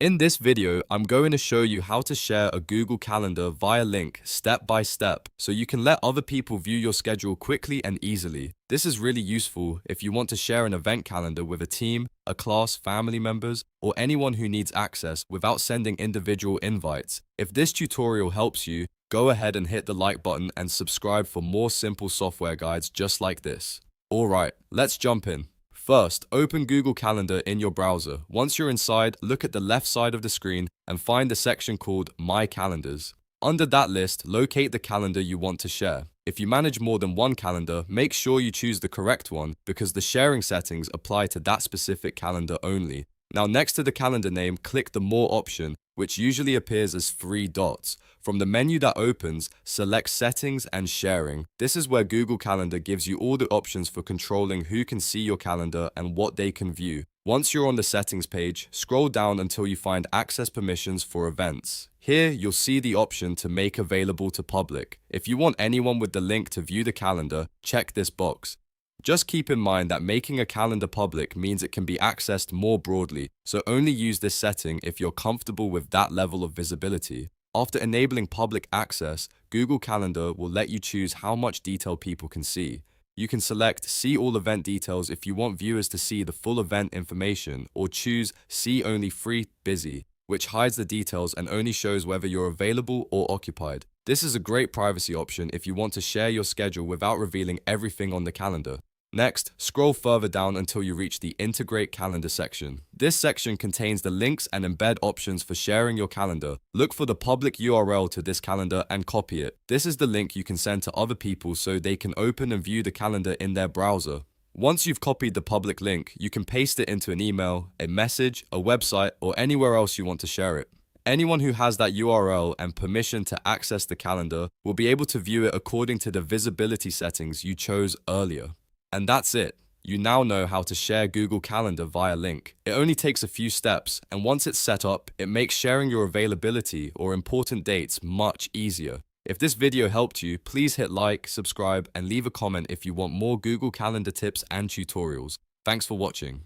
In this video, I'm going to show you how to share a Google Calendar via link step by step so you can let other people view your schedule quickly and easily. This is really useful if you want to share an event calendar with a team, a class, family members, or anyone who needs access without sending individual invites. If this tutorial helps you, go ahead and hit the like button and subscribe for more simple software guides just like this. Alright, let's jump in. First, open Google Calendar in your browser. Once you're inside, look at the left side of the screen and find the section called My Calendars. Under that list, locate the calendar you want to share. If you manage more than one calendar, make sure you choose the correct one because the sharing settings apply to that specific calendar only. Now, next to the calendar name, click the More option, which usually appears as 3 dots. From the menu that opens, select Settings and Sharing. This is where Google Calendar gives you all the options for controlling who can see your calendar and what they can view. Once you're on the settings page, scroll down until you find Access Permissions for Events. Here, you'll see the option to make available to public. If you want anyone with the link to view the calendar, check this box. Just keep in mind that making a calendar public means it can be accessed more broadly, so only use this setting if you're comfortable with that level of visibility. After enabling public access, Google Calendar will let you choose how much detail people can see. You can select See All Event Details if you want viewers to see the full event information, or choose See Only Free Busy, which hides the details and only shows whether you're available or occupied. This is a great privacy option if you want to share your schedule without revealing everything on the calendar. Next, scroll further down until you reach the Integrate Calendar section. This section contains the links and embed options for sharing your calendar. Look for the public URL to this calendar and copy it. This is the link you can send to other people so they can open and view the calendar in their browser. Once you've copied the public link, you can paste it into an email, a message, a website, or anywhere else you want to share it. Anyone who has that URL and permission to access the calendar will be able to view it according to the visibility settings you chose earlier. And that's it. You now know how to share Google Calendar via link. It only takes a few steps, and once it's set up, it makes sharing your availability or important dates much easier. If this video helped you, please hit like, subscribe, and leave a comment if you want more Google Calendar tips and tutorials. Thanks for watching.